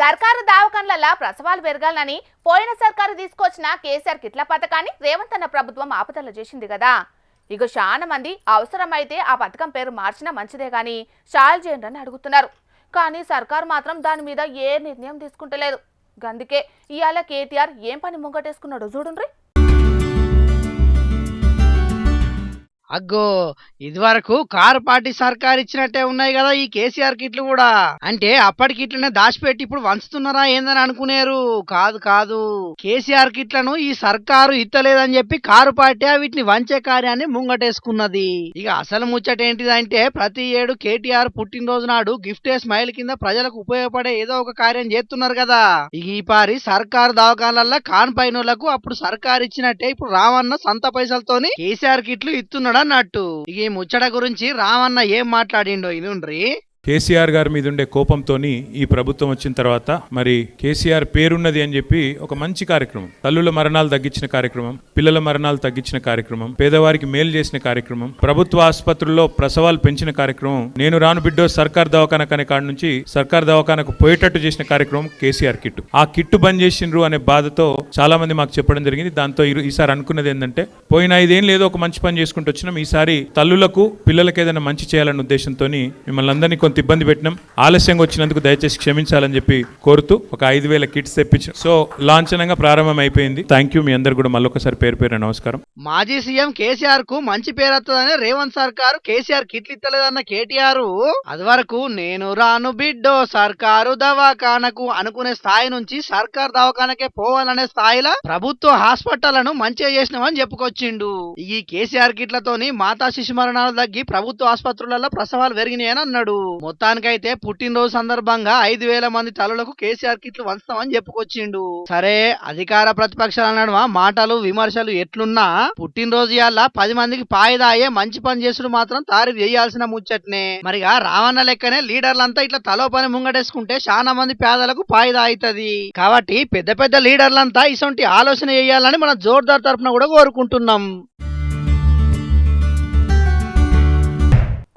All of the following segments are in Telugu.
సర్కారు దవాఖానల ప్రసవాలు పెరగాలని పోయిన సర్కారు తీసుకొచ్చిన కేసీఆర్ కిట్ల పథకాన్ని రేవంత్ అన్న ప్రభుత్వం ఆపదల చేసింది కదా. ఇక చాలా మంది అవసరమైతే ఆ పథకం పేరు మార్చినా మంచిదే గాని చాలు చేయండి అని అడుగుతున్నారు. కానీ సర్కారు మాత్రం దాని మీద ఏ నిర్ణయం తీసుకుంటలేదు. అందుకే ఇవాళ కేటీఆర్ ఏం పని ముంగటేసుకున్నాడో చూడండి. అగ్గో ఇదివరకు కారు పార్టీ సర్కార్ ఇచ్చినట్టే ఉన్నాయి కదా ఈ కేసీఆర్ కిట్లు కూడా. అంటే అప్పటి కిట్లనే దాచిపెట్టి ఇప్పుడు వంచుతున్నారా ఏందని అనుకునేరు. కాదు కాదు, కేసీఆర్ కిట్లను ఈ సర్కారు ఇత్తలేదని చెప్పి కారు పార్టీ వీటిని వంచే కార్యాన్ని ముంగటేసుకున్నది. ఇక అసలు ముచ్చట ఏంటిదంటే ప్రతి ఏడు కేటీఆర్ పుట్టినరోజు నాడు గిఫ్ట్ స్మైల్ కింద ప్రజలకు ఉపయోగపడే ఏదో ఒక కార్యం చేస్తున్నారు కదా. ఇక ఈ పారి సర్కారు దవాఖానల కాన్ పైనోళ్లకు అప్పుడు సర్కారు ఇచ్చినట్టే ఇప్పుడు రావన్న సంత పైసలతోని కేసీఆర్ కిట్లు ఇస్తున్నాడు అన్నట్టు. ఈ ముచ్చట గురించి రామన్న ఏం మాట్లాడిండో ఇనుండ్రి. కేసీఆర్ గారి మీద ఉండే కోపంతోని ఈ ప్రభుత్వం వచ్చిన తర్వాత మరి కేసీఆర్ పేరున్నది అని చెప్పి ఒక మంచి కార్యక్రమం, తల్లుల మరణాలు తగ్గించిన కార్యక్రమం, పిల్లల మరణాలు తగ్గించిన కార్యక్రమం, పేదవారికి మేలు చేసిన కార్యక్రమం, ప్రభుత్వ ఆసుపత్రుల్లో ప్రసవాలు పెంచిన కార్యక్రమం, నేను రాను బిడ్డో సర్కార్ దవాఖానకు అనే కాడ నుంచి సర్కార్ దవాఖానకు పోయేటట్టు చేసిన కార్యక్రమం కేసీఆర్ కిట్టు. ఆ కిట్టు బంద్ చేసిండ్రు అనే బాధతో చాలా మంది మాకు చెప్పడం జరిగింది. దాంతో ఈసారి అనుకున్నది ఏంటంటే పోయిన 5 ఏళ్ళు ఏదో ఒక మంచి పని చేసుకుంటూ వచ్చినాం, ఈసారి తల్లులకు పిల్లలకు ఏదైనా మంచి చేయాలన్న ఉద్దేశంతో మిమ్మల్ని అందరినీ కొంత ఇబ్బంది పెట్టినాం. ఆలస్యంగా వచ్చినందుకు దయచేసి క్షమించాలని చెప్పి కోరుతూ ఒక 5,000 కిట్స్ తెప్పించాం. సో లాంఛనంగా ప్రారంభం అయిపోయింది. Thank you. మీ అందరు కూడా మళ్ళొకసారి పేరు పేరు నమస్కారం. మాజీ సీఎం కేసీఆర్ కు మంచి పేరు వస్తుందని రేవంత్ సర్కారు కేసీఆర్ కిట్లు ఇత్తలేదన్న కేటీఆర్ అది వరకు నేను రాను బిడ్డో సర్కారు దవాఖానకు అనుకునే స్థాయి నుంచి సర్కారు దవాఖానకే పోవాలనే స్థాయిలో ప్రభుత్వ హాస్పిటళ్లను మంచిగా చేసినామని చెప్పుకొచ్చిండు. ఈ కేసీఆర్ కిట్లతోని మాతా శిశు మరణాలు తగ్గి ప్రభుత్వ ఆసుపత్రులలో ప్రసవాలు పెరిగినాయని అన్నాడు. మొత్తానికైతే పుట్టినరోజు సందర్భంగా 5,000 మంది తల్లులకు కేసీఆర్ కిట్లు వంచుతామని చెప్పుకొచ్చిండు. సరే, అధికార ప్రతిపక్షాల నడుమ మాటలు విమర్శలు ఎట్లున్నా పుట్టినరోజు ఇయాల 10 మందికి పాయిదాయే మంచి పని చేసుడు మాత్రం తారీఫ్ చేయాల్సిన ముచ్చట్నే. మరిగా రావన్న లెక్కనే లీడర్లంతా ఇట్లా తలో పని ముంగటేసుకుంటే చాలా మంది పేదలకు పాయిదా అవుతుంది. కాబట్టి పెద్ద పెద్ద లీడర్లంతా ఇసొంటి ఆలోచన చేయాలని మన జోర్దార్ తరఫున కూడా కోరుకుంటున్నాం.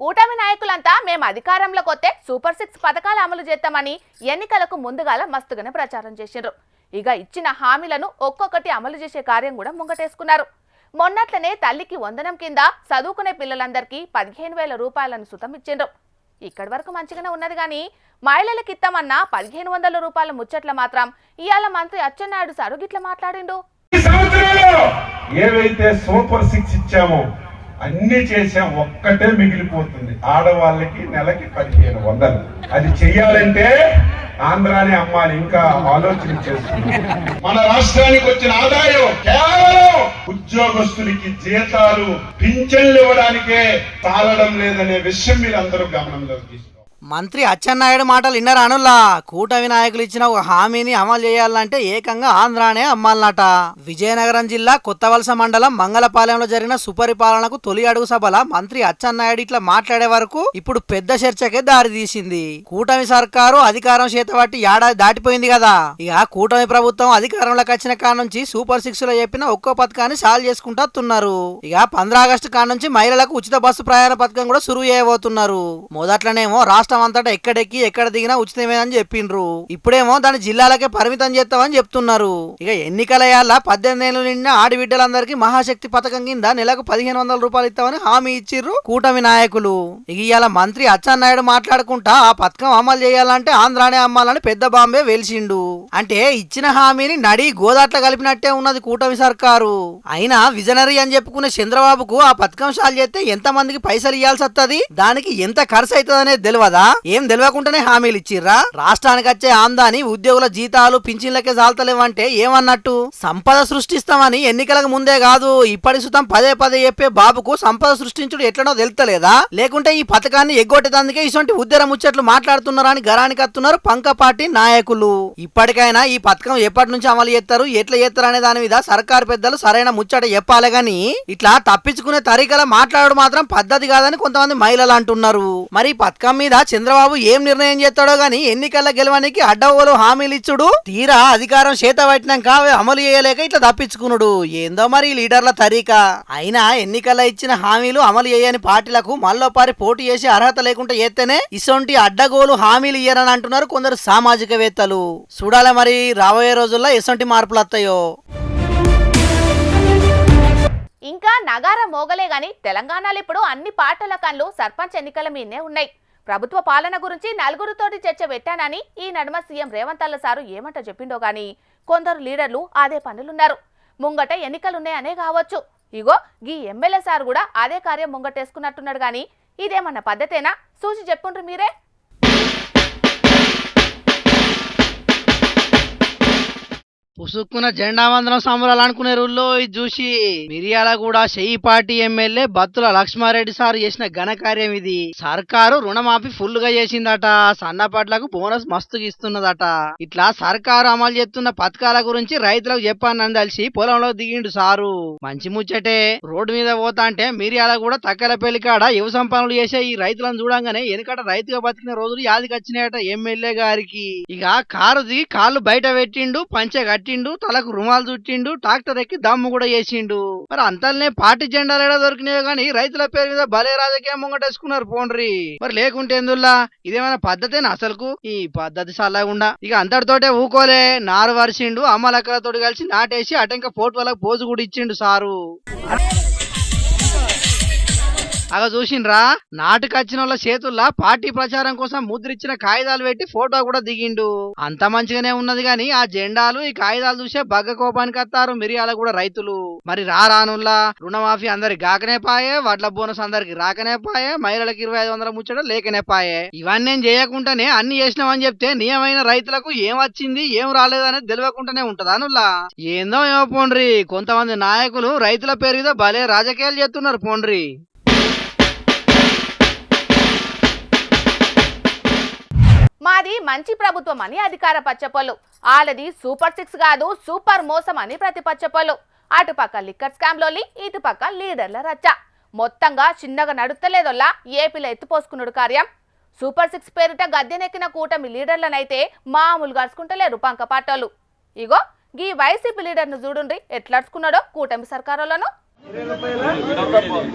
కూటమి నాయకులంతా మేము అధికారంలోకి వస్తే సూపర్ 6 పథకాలు అమలు చేస్తామని ఎన్నికలకు ముందుగాల మస్తుగానే ప్రచారం చేసిండ్రు. ఇక ఇచ్చిన హామీలను ఒక్కొక్కటి అమలు చేసే కార్యం కూడా ముంగటేసుకున్నారు. మొన్నట్లనే తల్లికి వందనం కింద చదువుకునే పిల్లలందరికీ 15,000 రూపాయలను సుతం ఇచ్చిండ్రు. ఇక్కడి వరకు మంచిగానే ఉన్నది కానీ మహిళలకు ఇస్తామన్న 1,500 రూపాయల ముచ్చట్ల మాత్రం ఇవాళ మంత్రి అచ్చెన్నాయుడు సారు గిట్ల మాట్లాడిండు. ఏవైతే సూపర్ 6 ఇచ్చామో అన్ని చేసాం, ఒక్కటే మిగిలిపోతుంది. ఆడవాళ్ళకి నెలకి 1,500. అది చెయ్యాలంటే ఆంధ్రాని అమ్మాలి. ఇంకా ఆలోచన చేస్తుంది. మన రాష్ట్రానికి వచ్చిన ఆదాయం కేవలం ఉద్యోగస్తులకి జీతాలు పింఛన్లు ఇవ్వడానికే తాళడం లేదనే విషయం మీరు అందరూ గమనంలోకి తీసుకోండి. మంత్రి అచ్చెన్నాయుడు మాటలు విన్నారు అనుల్లా. కూటమి నాయకులు ఇచ్చిన ఒక హామీని అమలు చేయాలంటే ఏకంగా ఆంధ్రానే అమ్మాలన్నట. విజయనగరం జిల్లా కొత్తవలస మండలం మంగళపాలెంలో జరిగిన సుపరిపాలనకు తొలి అడుగు సభల మంత్రి అచ్చెన్నాయుడు ఇట్లా మాట్లాడే వరకు ఇప్పుడు పెద్ద చర్చకే దారి తీసింది. కూటమి సర్కారు అధికారం చేతబట్టి ఏడాది దాటిపోయింది కదా. ఇక కూటమి ప్రభుత్వం అధికారంలోకి వచ్చిన కాడ నుంచి సూపర్ 6 లో చెప్పిన ఒక్కో పథకాన్ని సాల్వ్ చేసుకుంటున్నారు. ఇక 15 ఆగస్టు కాడ నుంచి మహిళలకు ఉచిత బస్సు ప్రయాణ పథకం కూడా సురువు చేయబోతున్నారు. మొదట్లోనేమో రాష్ట్ర అంతటా ఎక్కడెక్కి ఎక్కడ దిగినా ఉచితమేనని చెప్పిండ్రు. ఇప్పుడేమో దాని జిల్లాలకే పరిమితం చేస్తామని చెప్తున్నారు. ఇక ఎన్నికల యాళ్ళ 18 ఏళ్లు నిండిన ఆడబిడ్డలందరికీ మహాశక్తి పథకం కింద నెలకు 1,500 రూపాయలు ఇస్తామని హామీ ఇచ్చిర్రు కూటమి నాయకులు. ఇక ఇవాళ మంత్రి అచ్చెన్నాయుడు మాట్లాడుకుంటా ఆ పథకం అమలు చేయాలంటే ఆంధ్రానే అమ్మాలని పెద్ద బాంబే వెలిసిండు. అంటే ఇచ్చిన హామీని నడి గోదాట్ల కలిపినట్టే ఉన్నది కూటమి సర్కారు. అయినా విజనరీ అని చెప్పుకునే చంద్రబాబుకు ఆ పథకం సాల్వ్ చేస్తే ఎంత మందికి పైసలు ఇవ్వాల్సి వస్తుంది, దానికి ఎంత ఖర్చు అవుతుంది అనేది తెలియదా? ఏం తెలియకుండానే హామీలు ఇచ్చిర్రా? రాష్ట్రానికి వచ్చే ఆందాని ఉద్యోగుల జీతాలు పింఛన్లకే చాలతలేవంటే ఏమన్నట్టు? సంపద సృష్టిస్తామని ఎన్నికలకు ముందే కాదు ఇప్పటి సుతం పదే చెప్పే బాబుకు సంపద సృష్టించుడు ఎట్లనో తెలుస్తలేదా? లేకుంటే ఈ పథకాన్ని ఎగ్గొట్టేందుకే ఇటువంటి ఉద్యమ ముచ్చట్లు మాట్లాడుతున్నారని గరానికి వస్తున్నారు పంక పార్టీ నాయకులు. ఇప్పటికైనా ఈ పథకం ఎప్పటి నుంచి అమలు చేస్తారు, ఎట్లా చేస్తారు అనే దాని మీద సర్కారు పెద్దలు సరైన ముచ్చట చెప్పాలి గాని ఇట్లా తప్పించుకునే తరీకలా మాట్లాడు మాత్రం పద్ధతి కాదని కొంతమంది మహిళలు అంటున్నారు. మరి పథకం మీద చంద్రబాబు ఏం నిర్ణయం చేస్తాడో గాని ఎన్నికల గెలవడానికి అడ్డగోలు హామీలు ఇచ్చుడు, తీరా అధికారం చేత పట్టినాక అవి అమలు చేయలేక ఇట్లా తప్పించుకున్నాడు. ఏందో మరి లీడర్ల తరీకా. అయినా ఎన్నికల్లో ఇచ్చిన హామీలు అమలు చేయని పార్టీలకు మళ్ళోపారి పోటీ చేసి అర్హత లేకుండా చేస్తేనే ఇసొంటి అడ్డగోలు హామీలు ఇయ్యరని అంటున్నారు కొందరు సామాజికవేత్తలు. చూడాలి మరి రాబోయే రోజుల్లో ఎసొంటి మార్పులు వస్తాయో. ఇంకా నగారం మోగలే గాని తెలంగాణలో ఇప్పుడు అన్ని పార్టీల కళ్ళు సర్పంచ్ ఎన్నికల మీదనే ఉన్నాయి. ప్రభుత్వ పాలన గురించి నలుగురితోటి చర్చ పెట్టానని ఈ నడుమ సీఎం రేవంత్ సారు ఏమంట చెప్పిండో గాని కొందరు లీడర్లు అదే పనులున్నారు. ముంగట ఎన్నికలున్నాయనే కావచ్చు. ఇగో గీ ఎమ్మెల్యే సార్ కూడా అదే కార్యం ముంగటేసుకున్నట్టున్నాడు గాని ఇదేమన్నా పద్ధతేనా? చూసి చెప్పుండ్రు మీరే. పుసుక్కున జెండా వందనం సంబరాలు అనుకునే రోజుల్లో ఇది చూసి మిర్యాల కూడా షెయి party MLA Battula Lakshma Reddy sir చేసిన ఘనకార్యం ఇది. సర్కారు రుణమాఫీ ఫుల్ గా చేసిందట, సన్నపాట్లకు బోనస్ మస్తుగా ఇస్తున్నదట. ఇట్లా సర్కారు అమలు చేస్తున్న పథకాల గురించి రైతులకు చెప్పానని తెలిసి పొలంలో దిగిండు సారు. మంచి ముచ్చటే. రోడ్డు మీద పోతా అంటే మిర్యాల కూడా తక్కల పెళ్లికాడ వ్యవసాయం పనులు చేసే ఈ రైతులను చూడంగానే వెనుకట రైతుగా బతికిన రోజులు యాదికి వచ్చినాయట ఎమ్మెల్యే గారికి. ఇక కారు దిగి కాళ్ళు బయట పెట్టిండు, పంచె కట్టిండు, తలకు రుమాలు చుట్టిండు, ట్రాక్టర్ ఎక్కి దమ్ము కూడా చేసిండు. మరి అంతల్నే పార్టీ జెండాలు ఎడ దొరికినాయో గానీ రైతుల పేరు మీద భలే రాజకీయం ముంగటేసుకున్నారు పోండ్రి. మరి లేకుంటే ఎందుల్లా ఇదేమైనా పద్ధతేనా అసలుకు? ఈ పద్ధతి సల్లగుండా ఇక అంతటితోటే ఊకోలే. నారు వరిసిండు, అమ్మలక్కలతో కలిసి నాటేసి అటెంక ఫోటో వాళ్ళకి పోజు కూడా ఇచ్చిండు సారు. అగ చూసిండ్రా, నాటుకొచ్చిన వాళ్ళ చేతుల్లో పార్టీ ప్రచారం కోసం ముద్రిచ్చిన కాగితాలు పెట్టి ఫోటో కూడా దిగిండు. అంత మంచిగానే ఉన్నది గాని ఆ జెండాలు ఈ కాగితాలు చూసే బగ్గ కోపానికి వస్తారు మిరియాల కూడా రైతులు. మరి రానుల్లా రుణమాఫీ అందరికి గాకనే పాయే, వడ్ల బోనస్ అందరికి రాకనే పాయే, మహిళలకు 2500 ముచ్చట లేకనే పాయే. ఇవన్నీ చేయకుండానే అన్ని చేసినామని చెప్తే నియమైన రైతులకు ఏం వచ్చింది ఏం రాలేదనేది తెలియకుండానే ఉంటదా నుల్లా? ఏందో ఏమో పోండ్రి, కొంతమంది నాయకులు రైతుల పేరు మీద భలే రాజకీయాలు చేస్తున్నారు పోండ్రి. మాది మంచి ప్రభుత్వం అని అధికార పచ్చపొల్లు, ఆలది సూపర్ 6 కాదు సూపర్ మోసం అని ప్రతిపచ్చపొల్లు. అటుపక్క లిక్కర్ స్కామ్లోని ఇటుపక్క లీడర్ల రచ్చ. మొత్తంగా చిన్నగా నడుస్తలేదొల్లా ఏపీలో ఎత్తుపోసుకున్నాడు కార్యం. సూపర్ 6 పేరిట గద్దెనెక్కిన కూటమి లీడర్లనైతే మామూలుగా అరుచుకుంటలేరు పంక పాటోళ్ళు. ఇగో గీ వైసీపీ లీడర్ను చూడుండ్రి ఎట్లడుచుకున్నాడో కూటమి సర్కారులను.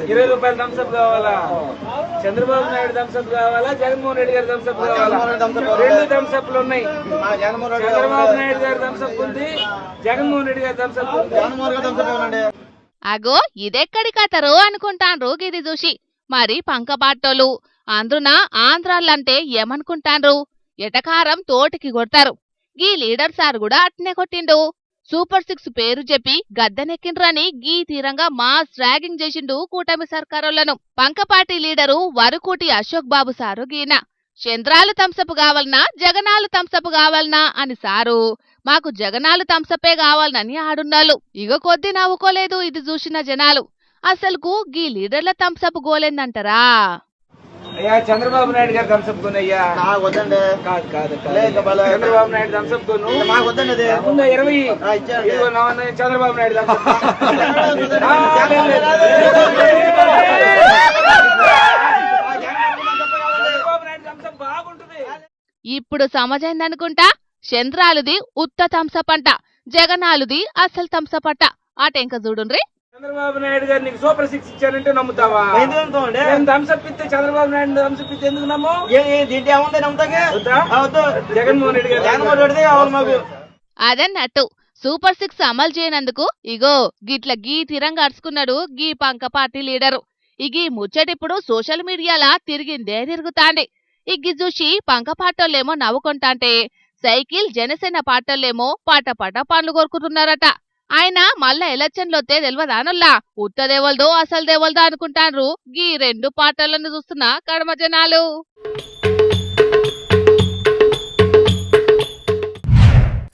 20 రూపాయల థమ్స్అప్ కావాలా, చంద్రబాబు నాయుడు థమ్స్అప్ కావాలా, జగన్మోహన్ రెడ్డి గారి థమ్స్అప్ కావాలా? 2 థమ్స్అప్లు ఉన్నాయి. చంద్రబాబు నాయుడు గారి థమ్స్అప్ ఉంది, జగన్మోహన్ రెడ్డి గారి థమ్స్అప్ ఉంది. అగో ఇదెక్కడి కథరు అనుకుంటాండ్రు గిది చూసి. మరి పంకబాటోళ్ళు అందున ఆంధ్రాలంటే ఏమనుకుంటాండ్రు? ఎటకారం తోటికి కొడతారు. గీ లీడర్ సార్ కూడా అట్నే కొట్టిండు. సూపర్ 6 పేరు చెప్పి గద్దెనెక్కిండ్రని గీ తీరంగా మాస్ ర్యాగింగ్ చేసిండు కూటమి సర్కారులను. పంకపార్టీ లీడరు వరుకూటి అశోక్ బాబు సారు గీన చంద్రాలు థమ్సప్ కావాలనా జగనాలు థమ్సప్ కావాలనా అని సారు. మాకు జగనాలు థమ్సపే కావాలనని ఆడున్నాళ్ళు. ఇగ కొద్ది నవ్వుకోలేదు ఇది చూసిన జనాలు. అసలుకు గీ లీడర్ల థమ్సప్ గోలేందంటారా? అయ్యా చంద్రబాబు నాయుడు గారు థమ్స్అప్ కొనయ్యా. కాదు కాదు చంద్రబాబు నాయుడు థమ్స్అప్ కొను. 20 చంద్రబాబు నాయుడు థమ్స్అప్ బాగుంటుంది. ఇప్పుడు సమజైందనుకుంటా. చంద్రాలుది ఉత్త థమ్సప్ అంట, జగనాలుది అసలు థమ్సప్ అంట. ఆటెంక చూడుండ్రి. చంద్రబాబు నాయుడు గారు నీకు సూపర్ 6 ఇచ్చారంటే నమ్ముతావా? థమ్స్అప్ ఇస్తే చంద్రబాబు నాయుడు థమ్స్అప్ ఇస్తే ఎందుకు నమ్ము? జగన్మోహన్ రెడ్డి గారు అదన్నట్టు సూపర్ 6 అమలు చేయనందుకు ఇగో గిట్ల గీ తిరంగా అరుచుకున్నాడు గీ పంక పార్టీ లీడరు. ఇగీ ముచ్చటిప్పుడు సోషల్ మీడియాలా తిరిగిందే తిరుగుతాండి. ఇగ్గి చూసి పంక పాటోళ్ళేమో నవ్వుకుంటాంటే సైకిల్ జనసేన పాటోళ్ళేమో పాట పండ్లు కోరుకుంటున్నారట. ఆయన మళ్ళా ఎలక్షన్లొత్తే తెలియదానుల్లా ఉత్తదేవల్దో అసలు దేవల్దో అనుకుంటాన్రు గీ 2 పాటలను చూస్తున్న కడమ జనాలు.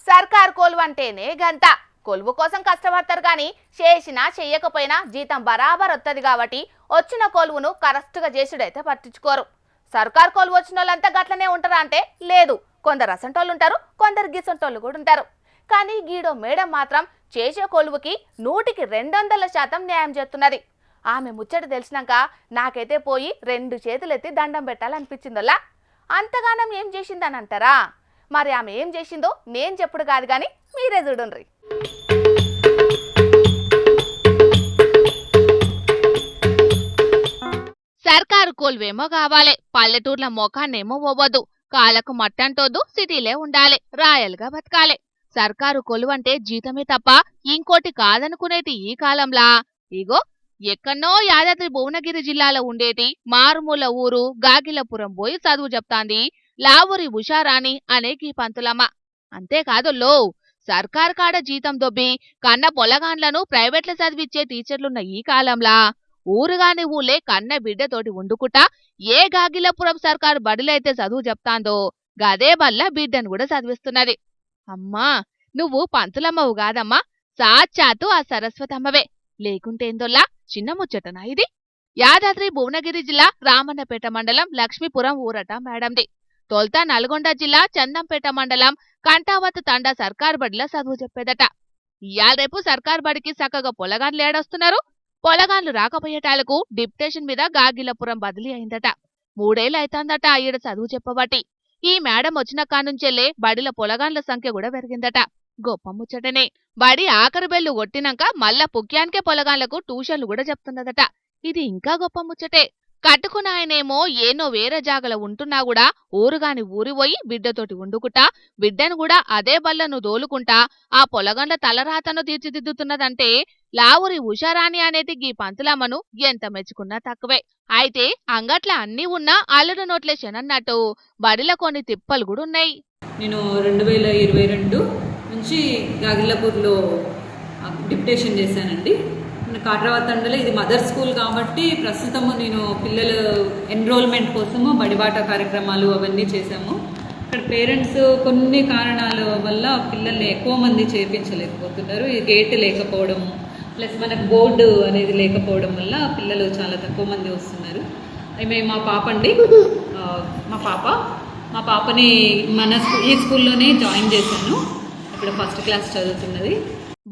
సర్కార్ కొలువు అంటేనే గంత. కొలువు కోసం కష్టపడతారు గాని చేసినా చెయ్యకపోయినా జీతం బరాబర్ వస్తుంది కాబట్టి వచ్చిన కొలువును కరెక్ట్గా చేసుడైతే పట్టించుకోరు. సర్కార్ కొలువు వచ్చిన వాళ్ళంతా గట్లనే ఉంటారా అంటే లేదు. కొందరు అసంటోళ్ళు ఉంటారు, కొందరు గిసంటోళ్ళు కూడా ఉంటారు. కానీ గీడో మేడం మాత్రం చేసే కొలువుకి 100కి 200% న్యాయం చేస్తున్నది. ఆమె ముచ్చట తెలిసినాక నాకైతే పోయి 2 చేతులెత్తి దండం పెట్టాలనిపించిందల్లా. అంతగానం ఏం చేసిందని అంటారా? మరి ఆమె ఏం చేసిందో నేను చెప్పుడు కాదు కానీ మీరే చూడండి. సర్కారు కొలువేమో కావాలి, పల్లెటూర్ల మొఖాన్నేమో పోవద్దు, కాళ్ళకు మట్టంటోద్దు, సిటీలే ఉండాలి, రాయల్గా బతకాలి. సర్కారు కొలువంటే జీతమే తప్ప ఇంకోటి కాదనుకునేటి ఈ కాలంలా ఇగో ఎక్కన్నో యాదాద్రి భువనగిరి జిల్లాలో ఉండేటి మారుమూల ఊరు గాగిలపురం పోయి చదువు చెప్తాంది లావురి ఉషారాణి అనే ఈ పంతులమ్మ. అంతేకాదుల్లో సర్కారు కాడ జీతం దొబ్బి కన్న పొలగాండ్లను ప్రైవేట్ల చదివిచ్చే టీచర్లున్న ఈ కాలంలా ఊరుగాని ఊళ్ళే కన్న బిడ్డతోటి వండుకుట ఏ గాగిలపురం సర్కారు బడిలైతే చదువు చెప్తాందో గదే బల్ల బిడ్డను కూడా చదివిస్తున్నది. అమ్మా నువ్వు పంతులమ్మవు కాదమ్మా, సాక్షాత్తు ఆ సరస్వతమ్మవే. లేకుంటేందోల్లా చిన్న ముచ్చటనా ఇది? యాదాద్రి భువనగిరి జిల్లా రామన్నపేట మండలం లక్ష్మీపురం ఊరట మేడంది. తొల్తా నల్గొండ జిల్లా చందంపేట మండలం కంటావత్ తండా సర్కారు బడిలో చదువు చెప్పేదట. ఇయాల రేపు సర్కారు బడికి చక్కగా పొలగాన్లు ఏడొస్తున్నారు. పొలగాన్లు రాకపోయేటాలకు డిప్యుటేషన్ మీద గాగిలపురం బదిలీ అయిందట. 3 ఏళ్ళు అయితాందట ఈడ చదువు చెప్పబట్టి. ఈ మేడం వచ్చిన కానుంచెల్లే బడిల పొలగాన్ల సంఖ్య కూడా పెరిగిందట. గొప్ప ముచ్చటనే. బడి ఆఖరి బెల్లు కొట్టినాక మళ్ళా పుక్యానికే పొలగాన్లకు ట్యూషన్లు కూడా చెప్తున్నదట. ఇది ఇంకా గొప్ప ముచ్చటే. కట్టుకున్న ఆయనేమో ఏనో వేరే జాగలో ఉంటున్నా కూడా ఊరుగాని ఊరిపోయి బిడ్డతోటి వండుకుంటా బిడ్డను కూడా అదే బల్లను దోలుకుంటా ఆ పొలగండ్ల తలరాతను తీర్చిదిద్దుతున్నదంటే లావురి ఉషారాణి అనేది గీ పంతులమ్మను ఎంత మెచ్చుకున్నా తక్కువే. అయితే అంగట్ల అన్నీ ఉన్నా అల్లుడు నోట్లే శనన్నట్టు బడిలో కొన్ని తిప్పలు కూడా ఉన్నాయి. నేను 2022 నుంచి గాగిల్లపూర్లో డిప్యుటేషన్ చేశానండి. కాట్రావత్ తండలో ఇది మదర్ స్కూల్ కాబట్టి ప్రస్తుతము నేను పిల్లల ఎన్రోల్మెంట్ కోసము బడిబాట కార్యక్రమాలు అవన్నీ చేశాము. ఇక్కడ పేరెంట్స్ కొన్ని కారణాల వల్ల పిల్లల్ని ఎక్కువ మంది చేర్పించలేకపోతున్నారు. ఈ గేట్ లేకపోవడము ప్లస్ మనకు బోర్డు అనేది లేకపోవడం వల్ల పిల్లలు చాలా తక్కువ మంది వస్తున్నారు. ఆమె మా పాప అండి, మా పాపని ఈ స్కూల్లోనే జాయిన్ చేశాను. ఇప్పుడు 1st క్లాస్ చదువుతున్నది.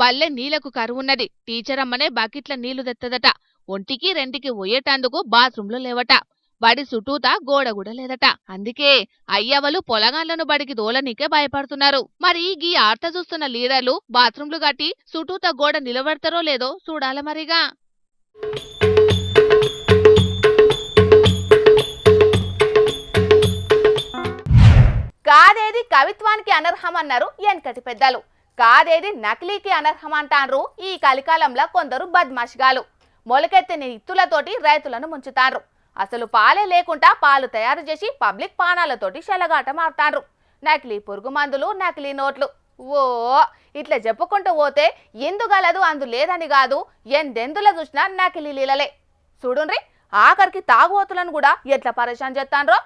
బల్లె నీళ్లకు కరువున్నది. టీచర్ అమ్మనే బకెట్ల నీళ్లు తెత్తదట. ఒంటికి రెంటికి పోయేటందుకు బాత్రూంలో లేవట. బడి చుట్టూతా గోడ కూడా లేదట. అందుకే అయ్యవలు పొలగాళ్లను బడికి దోలనీకే భయపడుతున్నారు. మరి గీ ఆర్త చూస్తున్న లీడర్లు బాత్రూంలు కట్టి చుట్టూతా గోడ నిలబెడతారో లేదో చూడాల మరిగా. కాదేది కవిత్వానికి అనర్హమన్నారు ఎన్కటి పెద్దలు. కాదేది నకిలీకి అనర్హమంటాన్రు ఈ కలికాలంలో కొందరు బద్మాషిగాలు. మొలకెత్తిన ఇత్తులతోటి రైతులను ముంచుతాన్రు. అసలు పాలే లేకుండా పాలు తయారు చేసి పబ్లిక్ పానాలతోటి చెలగాట మారుతాన్రు. నకిలీ పురుగు మందులు, నకిలీ నోట్లు, ఓ ఇట్లా చెప్పుకుంటూ పోతే ఎందుగలదు అందు లేదని కాదు, ఎందెందుల చూసినా నకిలీ లీలలే. చూడుండ్రి ఆఖరికి తాగుబోతులను కూడా ఎట్లా పరేషాన్ చేస్తాన్రో.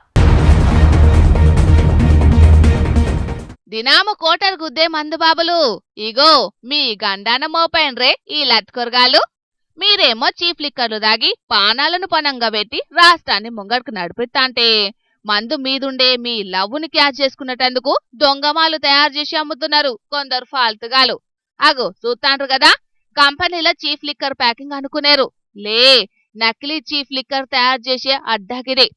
దినాము కోటర్ గుద్దే మందుబాబులు, ఇగో మీ గండాన మోపైన్రే ఈ లత్కొరగాలు. మీరేమో చీఫ్ లిక్కర్లు దాగి పానాలను పనంగా పెట్టి రాష్ట్రాన్ని ముంగడుకు నడిపిస్తాంటే మందు మీదుండే మీ లవ్వుని క్యాచ్ చేసుకున్నటందుకు దొంగమాలు తయారు చేసి అమ్ముతున్నారు కొందరు ఫాల్తుగాలు. అగో చూస్తాండ్రు కదా, కంపెనీల చీఫ్ లిక్కర్ ప్యాకింగ్ అనుకునేరు. లే నకిలీ చీఫ్ లిక్కర్ తయారు చేసే అడ్డాగిరి.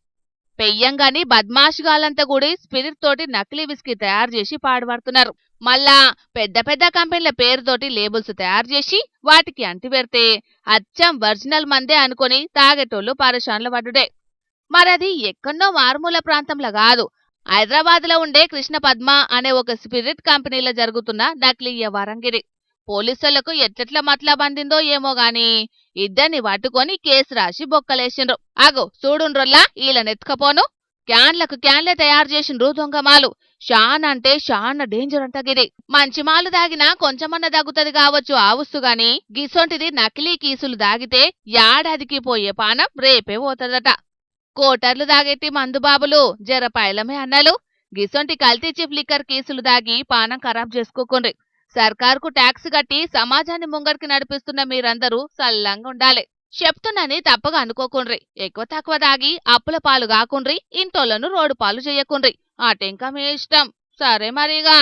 పెయ్యంగాని బద్మాషుగాలంతా కూడా స్పిరిట్ తోటి నకిలీ విస్కీ తయారు చేసి పాడుపడుతున్నారు. మళ్ళా పెద్ద పెద్ద కంపెనీల పేరుతోటి లేబుల్స్ తయారు చేసి వాటికి అంటిపెడితే అచ్చం ఒరిజినల్ మందే అనుకుని తాగేటోళ్లు పరేషాన్లు పడుడే. మరది ఎక్కడో మారుమూల ప్రాంతంలో కాదు, హైదరాబాద్ లో ఉండే కృష్ణ పద్మ అనే ఒక స్పిరిట్ కంపెనీలో జరుగుతున్న నకిలీ వ్యవహారంగిరి. పోలీసులకు ఎట్లెట్లా మతలబందిందో ఏమో గాని ఇద్దరిని పట్టుకొని కేసు రాసి బొక్కలేసిండ్రు. అగో చూడుండ్రొల్లా ఈలనెత్తుకపోను క్యాన్లకు క్యాన్లే తయారు చేసిండ్రు దొంగమాలు. షాన్ అంటే షాన్ డేంజర్ అంటగిది. మంచి మాలు దాగినా కొంచెమన్నా దగ్గుతుంది కావచ్చు ఆవుస్తుగాని గిసొంటిది నకిలీ కీసులు దాగితే ఏడాదికి పోయే పానం రేపే పోతదట. కోటర్లు దాగెట్టి మందుబాబులు జర పైలమే అన్నలు. గిసొంటి కల్తీ చీఫ్ లిక్కర్ కీసులు దాగి పానం ఖరాబ్ చేసుకోకుండ్రి. సర్కారుకు ట్యాక్స్ కట్టి సమాజాన్ని ముంగడికి నడిపిస్తున్న మీరందరూ సల్లంగా ఉండాలి. చెప్తున్నాని తప్పగా అనుకోకుండ్రి. ఎక్కువ తక్కువ దాగి అప్పుల పాలు కాకుండ్రి, ఇంటోళ్లను రోడ్డు పాలు చెయ్యకుండ్రి. అటెంకా మీ ఇష్టం. సరే మరిగా.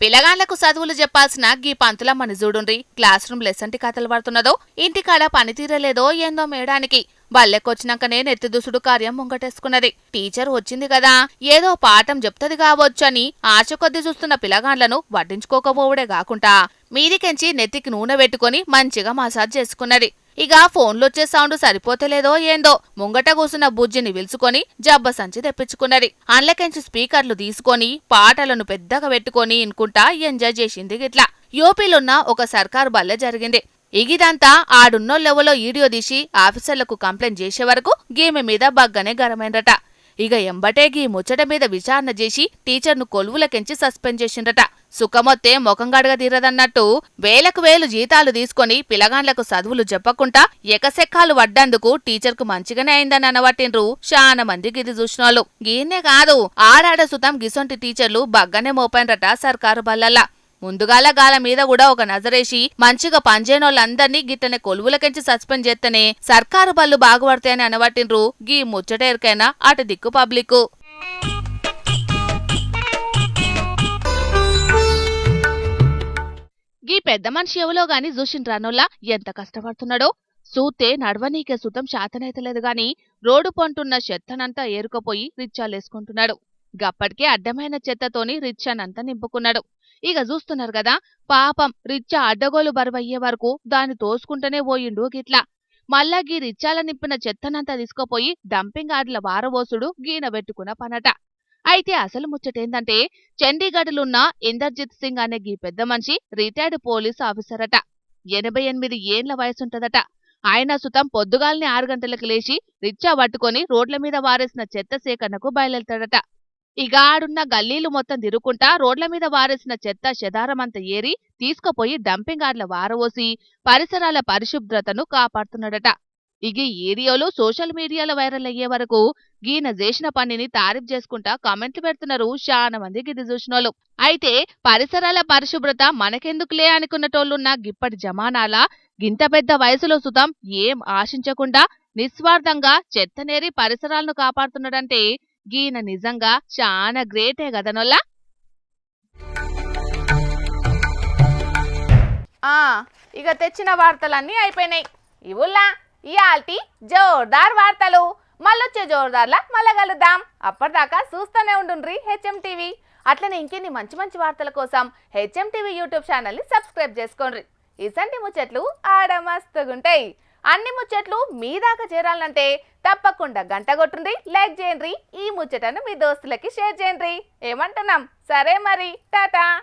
పిల్లగాండ్లకు చదువులు చెప్పాల్సిన గీ పంతులమ్మని చూడుండ్రి క్లాస్ రూమ్ లెసంటి కథలు పడుతున్నదో ఇంటికాడ పనితీరలేదో ఏందో మేడానికి బల్లెకొచ్చినాకనే నెత్తిదుసుడు కార్యం ముంగటేసుకున్నది. టీచర్ వచ్చింది కదా ఏదో పాఠం చెప్తది కావచ్చు అని ఆశ కొద్ది చూస్తున్న పిల్లగాండ్లను వడ్డించుకోకపోవడే కాకుండా మీదికెంచి నెత్తికి నూనె పెట్టుకుని మంచిగా మసాజ్ చేసుకున్నది. ఇక ఫోన్లొచ్చే సౌండ్ సరిపోతలేదో ఏందో ముంగట కూసున్న బుజ్జిని పిలుచుకొని జబ్బ సంచి తెప్పించుకున్నది. అండ్లకెంచి స్పీకర్లు తీసుకొని పాటలను పెద్దగా పెట్టుకొని ఇనుకుంటా ఎంజాయ్ చేసింది. గిట్లా యూపీలున్న ఒక సర్కారు బల్లె జరిగింది. ఇగిదంతా ఆడున్నోళ్ళెవలో వీడియో తీసి ఆఫీసర్లకు కంప్లైంట్ చేసే వరకు గీమె మీద బగ్గనే గరమైందట. ఇక ఎంబటే గీ ముచ్చట మీద విచారణ చేసి టీచర్ను కొలువులకెంచి సస్పెండ్ చేసిండ్రట. సుఖమొత్తే ముఖంగడగా తీరదన్నట్టు వేలకు వేలు జీతాలు తీసుకొని పిలగాండ్లకు చదువులు చెప్పకుండా ఎకసెక్కాలు వడ్డందుకు టీచర్కు మంచిగానే అయిందని అనవట్టిండ్రు చాలా మంది గిది చూసినోళ్ళు. గీన్నే కాదు ఆడాడ సుతం గిసొంటి టీచర్లు బగ్గనే మోపైనరట సర్కారు బల్లల్లా. ముందుగాల గాల మీద కూడా ఒక నజరేసి మంచిగా పనిచేయనోళ్ళందర్నీ గిట్టనే కొలువులకెంచి సస్పెండ్ చేస్తేనే సర్కారు బళ్ళు బాగుపడతాయని అనవట్టిండ్రు గీ ముచ్చట ఎరికైనా అటు దిక్కు పబ్లిక్. గీ పెద్ద మనిషి ఎవలో గాని చూసిండ్రానోల్లా ఎంత కష్టపడుతున్నాడో. సూతే నడవనీకే సుతం శాతనైతలేదు గాని రోడ్డు పొంటున్న చెత్తనంతా ఏరుకపోయి రిచ్చాలేసుకుంటున్నాడు. గప్పటికే అడ్డమైన చెత్తతోని రిచ్చానంతా నింపుకున్నాడు. ఇక చూస్తున్నారు కదా పాపం రిచ్చా అడ్డగోలు బరువయ్యే వరకు దాన్ని తోసుకుంటూనే పోయిండు గిట్లా. మళ్ళా గీ రిచ్చాల నింపిన చెత్తనంతా తీసుకుపోయి డంపింగ్ యార్డుల వారవోసుడు గీన పెట్టుకున్న పనట. అయితే అసలు ముచ్చటేందంటే చండీగఢ్లున్న ఇందర్జిత్ సింగ్ అనే గీ పెద్ద మనిషి రిటైర్డ్ పోలీస్ ఆఫీసర్ అట. 88 ఏండ్ల వయసుంటదట. ఆయన సుతం పొద్దుగాల్ని 6 గంటలకు లేచి రిచ్చా పట్టుకొని రోడ్ల మీద వారేసిన చెత్త సేకరణకు బయలుదేరతాడట. ఇక ఆడున్న గల్లీలు మొత్తం తిరుగుకుంటా రోడ్ల మీద వారేసిన చెత్త చెదారమంతా ఏరి తీసుకుపోయి డంపింగ్ యార్డ్ల వారవోసి పరిసరాల పరిశుభ్రతను కాపాడుతున్నాడట. ఇక ఏరియాలో సోషల్ మీడియాలో వైరల్ అయ్యే వరకు గీన చేసిన పనిని తారీఫ్ చేసుకుంటా కామెంట్లు పెడుతున్నారు చాలా మంది గిది చూసినోళ్ళు. అయితే పరిసరాల పరిశుభ్రత మనకెందుకులే అనుకున్నటోళ్లున్న గిప్పటి జమానాల గింత పెద్ద వయసులో సుతం ఏం ఆశించకుండా నిస్వార్థంగా చెత్తనేరి పరిసరాలను కాపాడుతున్నాడంటే గీన నిజంగా చాలా గ్రేటే గదనొల్లా. ఇక తెచ్చిన వార్తలన్నీ అయిపోయినాయి. ఇవుల్లా ఇయాల్టి జోర్దార్ వార్తలు. మళ్ళొచ్చే జోర్దార్లా మళ్ళా కలుద్దాం. అప్పటిదాకా చూస్తూనే ఉండుండ్రి హెచ్ఎం టీవీ. అట్లనే ఇంకెన్ని మంచి మంచి వార్తల కోసం హెచ్ఎం టీవీ యూట్యూబ్ ఛానల్ని సబ్స్క్రైబ్ చేసుకోండి. ఇసంటి ముచ్చట్లు ఆడ మస్తుగుంటాయి. అన్ని ముచ్చట్లు మీ దాకా చేరాలంటే తప్పకుండా గంట కొట్టుండ్రి, లైక్ చేయండి, ఈ ముచ్చటను మీ దోస్తులకి షేర్ చేయండి. ఏమంటున్నాం? సరే మరి, టాటా.